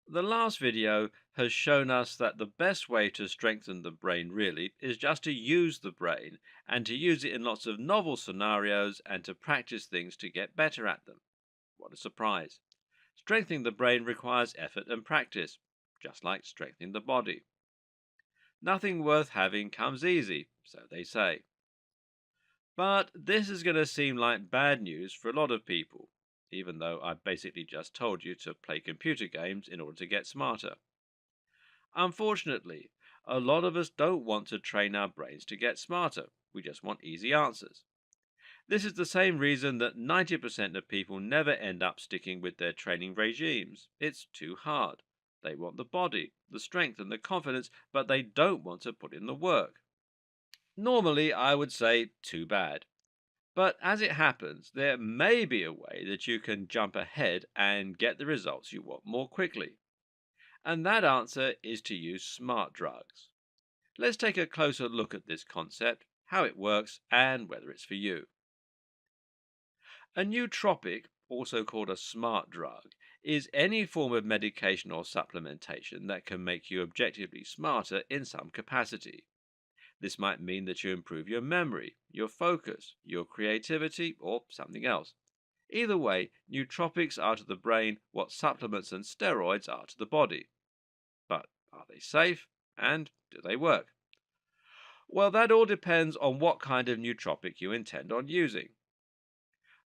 The last video has shown us that the best way to strengthen the brain really is just to use the brain and to use it in lots of novel scenarios and to practice things to get better at them. What a surprise! Strengthening the brain requires effort and practice, just like strengthening the body. Nothing worth having comes easy, so they say. But this is going to seem like bad news for a lot of people, even though I basically just told you to play computer games in order to get smarter. Unfortunately, a lot of us don't want to train our brains to get smarter. We just want easy answers. This is the same reason that 90% of people never end up sticking with their training regimes. It's too hard. They want the body, the strength, and the confidence, but they don't want to put in the work. Normally, I would say too bad. But as it happens, there may be a way that you can jump ahead and get the results you want more quickly. And that answer is to use smart drugs. Let's take a closer look at this concept, how it works, and whether it's for you. A nootropic, also called a smart drug, is any form of medication or supplementation that can make you objectively smarter in some capacity. This might mean that you improve your memory, your focus, your creativity, or something else. Either way, nootropics are to the brain what supplements and steroids are to the body. But are they safe? And do they work? Well, that all depends on what kind of nootropic you intend on using.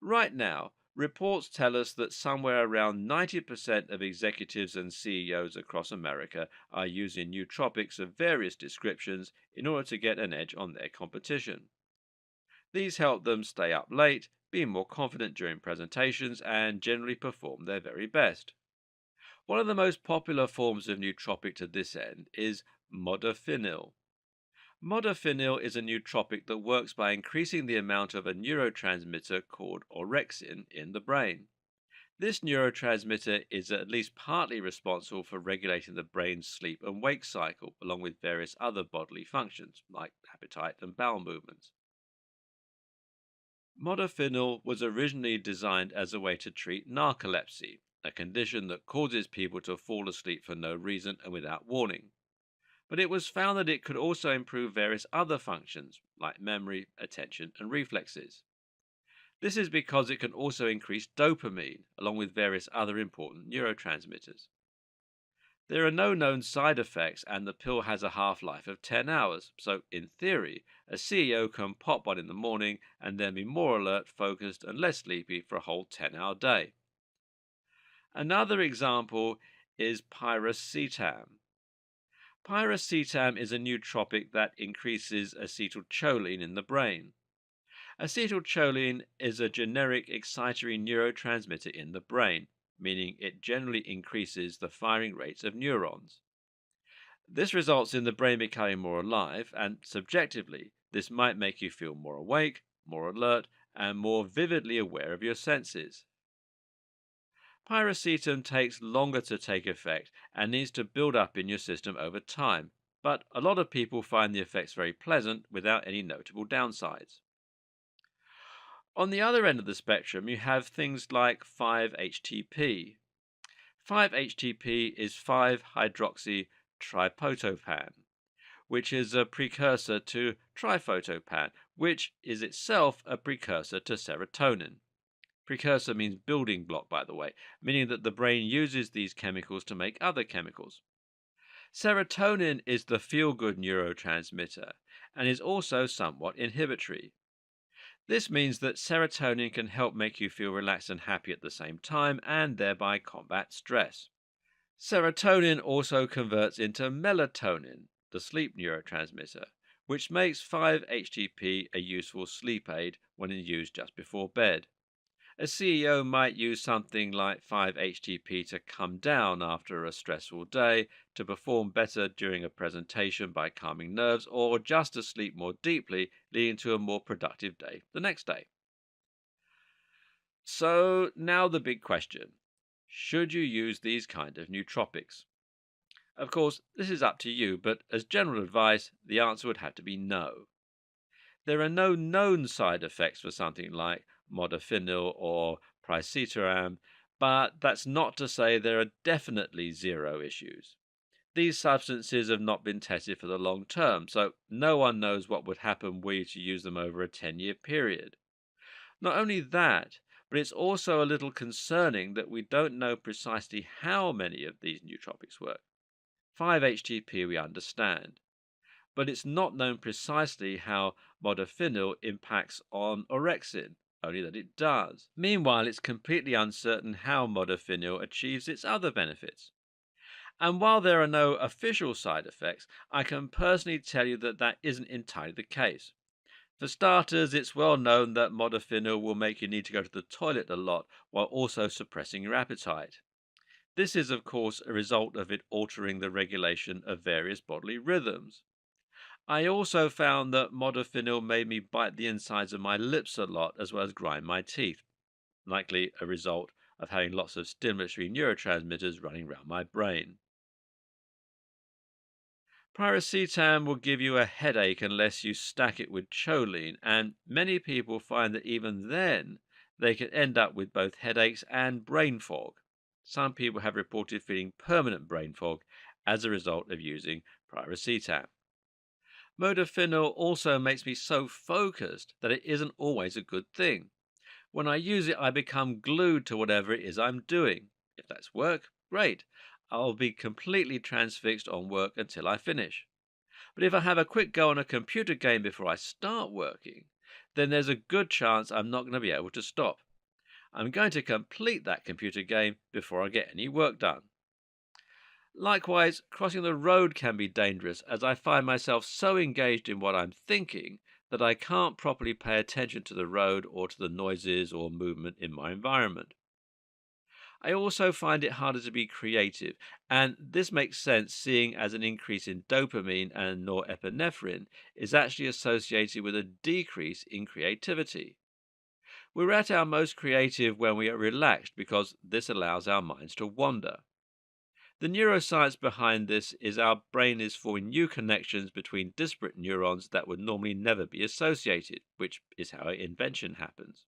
Right now, reports tell us that somewhere around 90% of executives and CEOs across America are using nootropics of various descriptions in order to get an edge on their competition. These help them stay up late, be more confident during presentations, and generally perform their very best. One of the most popular forms of nootropic to this end is modafinil. Modafinil is a nootropic that works by increasing the amount of a neurotransmitter called orexin in the brain. This neurotransmitter is at least partly responsible for regulating the brain's sleep and wake cycle, along with various other bodily functions like appetite and bowel movements. Modafinil was originally designed as a way to treat narcolepsy, a condition that causes people to fall asleep for no reason and without warning. But it was found that it could also improve various other functions like memory, attention, and reflexes. This is because it can also increase dopamine, along with various other important neurotransmitters. There are no known side effects, and the pill has a half life of 10 hours, so in theory, a CEO can pop one in the morning and then be more alert, focused, and less sleepy for a whole 10-hour day. Another example is piracetam. Piracetam is a nootropic that increases acetylcholine in the brain. Acetylcholine is a generic excitatory neurotransmitter in the brain, meaning it generally increases the firing rates of neurons. This results in the brain becoming more alive, and subjectively, this might make you feel more awake, more alert, and more vividly aware of your senses. Piracetam takes longer to take effect and needs to build up in your system over time, but a lot of people find the effects very pleasant without any notable downsides. On the other end of the spectrum, you have things like 5-HTP. 5-HTP is 5-hydroxytriptophan, which is a precursor to triptophan, which is itself a precursor to serotonin. Precursor means building block, by the way, meaning that the brain uses these chemicals to make other chemicals. Serotonin is the feel-good neurotransmitter and is also somewhat inhibitory. This means that serotonin can help make you feel relaxed and happy at the same time and thereby combat stress. Serotonin also converts into melatonin, the sleep neurotransmitter, which makes 5-HTP a useful sleep aid when used just before bed. A CEO might use something like 5-HTP to come down after a stressful day, to perform better during a presentation by calming nerves, or just to sleep more deeply, leading to a more productive day the next day. So now the big question. Should you use these kind of nootropics? Of course, this is up to you, but as general advice, the answer would have to be no. There are no known side effects for something like modafinil or piracetam, But that's not to say there are definitely zero issues. These substances have not been tested for the long term, so no one knows what would happen were you to use them over a 10-year period. Not only that, but it's also a little concerning that we don't know precisely how many of these nootropics work. 5-HTP we understand, but it's not known precisely how modafinil impacts on orexin, only that it does. Meanwhile, it's completely uncertain how modafinil achieves its other benefits. And while there are no official side effects, I can personally tell you that that isn't entirely the case. For starters, it's well known that modafinil will make you need to go to the toilet a lot while also suppressing your appetite. This is, of course, a result of it altering the regulation of various bodily rhythms. I also found that modafinil made me bite the insides of my lips a lot as well as grind my teeth, likely a result of having lots of stimulatory neurotransmitters running around my brain. Pyrocetam will give you a headache unless you stack it with choline, and many people find that even then they can end up with both headaches and brain fog. Some people have reported feeling permanent brain fog as a result of using pyrocetam. Modafinil also makes me so focused that it isn't always a good thing. When I use it, I become glued to whatever it is I'm doing. If that's work, great. I'll be completely transfixed on work until I finish. But if I have a quick go on a computer game before I start working, then there's a good chance I'm not going to be able to stop. I'm going to complete that computer game before I get any work done. Likewise, crossing the road can be dangerous as I find myself so engaged in what I'm thinking that I can't properly pay attention to the road or to the noises or movement in my environment. I also find it harder to be creative, and this makes sense seeing as an increase in dopamine and norepinephrine is actually associated with a decrease in creativity. We're at our most creative when we are relaxed because this allows our minds to wander. The neuroscience behind this is our brain is forming new connections between disparate neurons that would normally never be associated, which is how invention happens.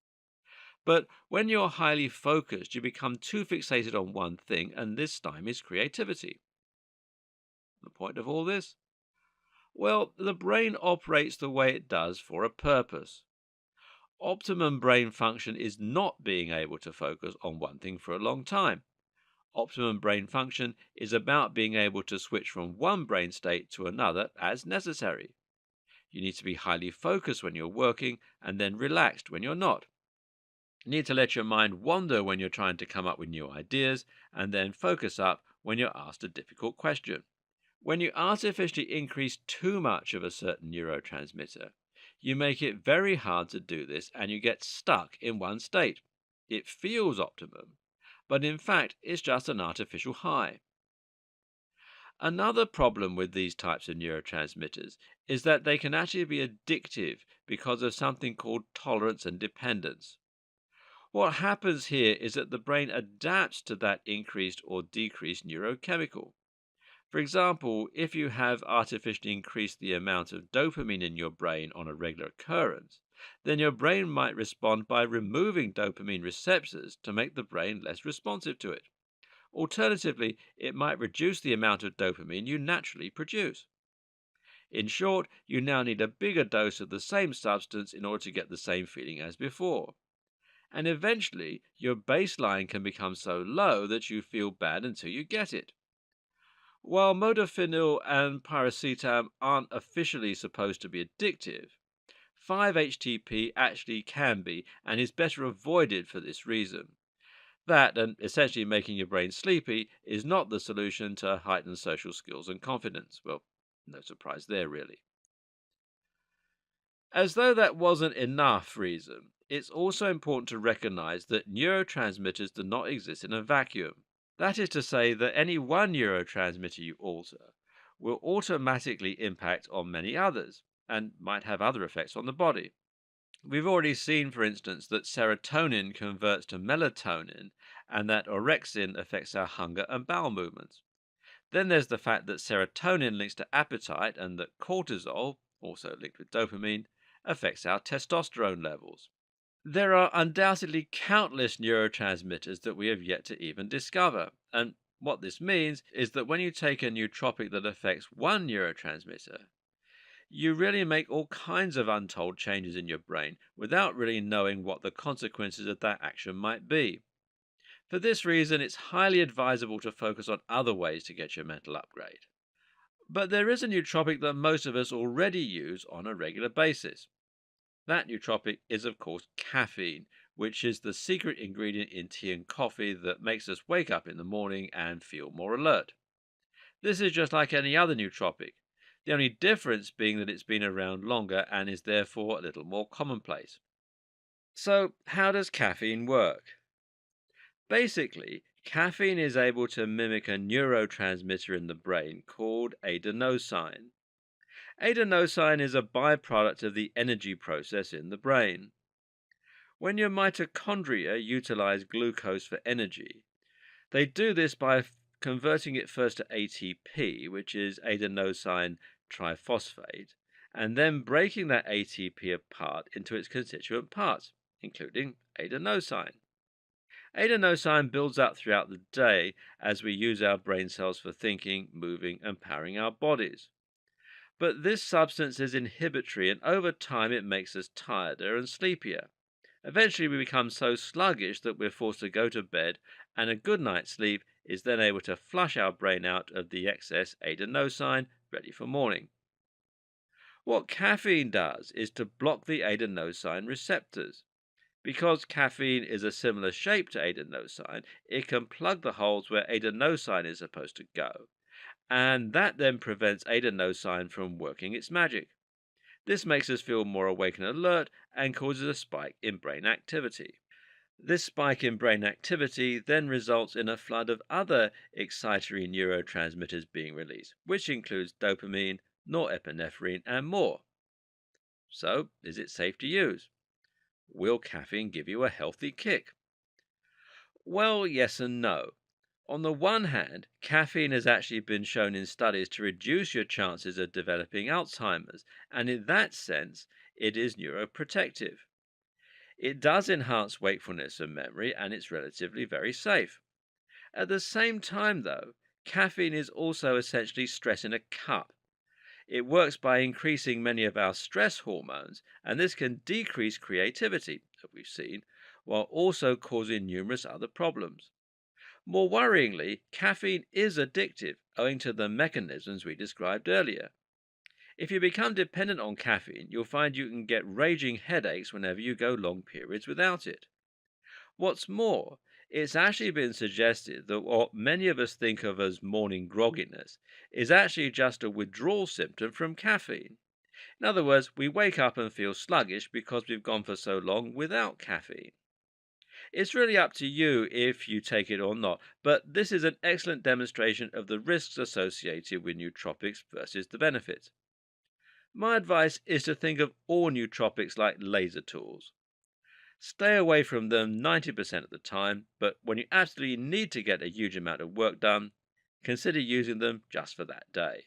But when you're highly focused, you become too fixated on one thing, and this stymies creativity. The point of all this? Well, the brain operates the way it does for a purpose. Optimum brain function is not being able to focus on one thing for a long time. Optimum brain function is about being able to switch from one brain state to another as necessary. You need to be highly focused when you're working and then relaxed when you're not. You need to let your mind wander when you're trying to come up with new ideas and then focus up when you're asked a difficult question. When you artificially increase too much of a certain neurotransmitter, you make it very hard to do this and you get stuck in one state. It feels optimum, but in fact it's just an artificial high. Another problem with these types of neurotransmitters is that they can actually be addictive because of something called tolerance and dependence. What happens here is that the brain adapts to that increased or decreased neurochemical. For example, if you have artificially increased the amount of dopamine in your brain on a regular occurrence, then your brain might respond by removing dopamine receptors to make the brain less responsive to it. Alternatively, it might reduce the amount of dopamine you naturally produce. In short, you now need a bigger dose of the same substance in order to get the same feeling as before. And eventually, your baseline can become so low that you feel bad until you get it. While modafinil and pyrocetam aren't officially supposed to be addictive, 5-HTP actually can be and is better avoided for this reason. That, and essentially making your brain sleepy, is not the solution to heightened social skills and confidence. Well, no surprise there, really. As though that wasn't enough reason, it's also important to recognize that neurotransmitters do not exist in a vacuum. That is to say that any one neurotransmitter you alter will automatically impact on many others and might have other effects on the body. We've already seen, for instance, that serotonin converts to melatonin and that orexin affects our hunger and bowel movements. Then there's the fact that serotonin links to appetite and that cortisol, also linked with dopamine, affects our testosterone levels. There are undoubtedly countless neurotransmitters that we have yet to even discover. And what this means is that when you take a nootropic that affects one neurotransmitter, you really make all kinds of untold changes in your brain without really knowing what the consequences of that action might be. For this reason, it's highly advisable to focus on other ways to get your mental upgrade. But there is a nootropic that most of us already use on a regular basis. That nootropic is, of course, caffeine, which is the secret ingredient in tea and coffee that makes us wake up in the morning and feel more alert. This is just like any other nootropic, the only difference being that it's been around longer and is therefore a little more commonplace. So, how does caffeine work? Basically, caffeine is able to mimic a neurotransmitter in the brain called adenosine. Adenosine is a byproduct of the energy process in the brain. When your mitochondria utilize glucose for energy, they do this by converting it first to ATP, which is adenosine triphosphate, and then breaking that ATP apart into its constituent parts, including adenosine. Adenosine builds up throughout the day as we use our brain cells for thinking, moving, and powering our bodies. But this substance is inhibitory, and over time it makes us tireder and sleepier. Eventually, we become so sluggish that we're forced to go to bed, and a good night's sleep is then able to flush our brain out of the excess adenosine, ready for morning. What caffeine does is to block the adenosine receptors. Because caffeine is a similar shape to adenosine, it can plug the holes where adenosine is supposed to go, and that then prevents adenosine from working its magic. This makes us feel more awake and alert and causes a spike in brain activity. This spike in brain activity then results in a flood of other excitatory neurotransmitters being released, which includes dopamine, norepinephrine, and more. So, is it safe to use? Will caffeine give you a healthy kick? Well, yes and no. On the one hand, caffeine has actually been shown in studies to reduce your chances of developing Alzheimer's, and in that sense, it is neuroprotective. It does enhance wakefulness and memory, and it's relatively very safe. At the same time, though, caffeine is also essentially stress in a cup. It works by increasing many of our stress hormones, and this can decrease creativity, as we've seen, while also causing numerous other problems. More worryingly, caffeine is addictive, owing to the mechanisms we described earlier. If you become dependent on caffeine, you'll find you can get raging headaches whenever you go long periods without it. What's more, it's actually been suggested that what many of us think of as morning grogginess is actually just a withdrawal symptom from caffeine. In other words, we wake up and feel sluggish because we've gone for so long without caffeine. It's really up to you if you take it or not, but this is an excellent demonstration of the risks associated with nootropics versus the benefits. My advice is to think of all nootropics like laser tools. Stay away from them 90% of the time, but when you absolutely need to get a huge amount of work done, consider using them just for that day.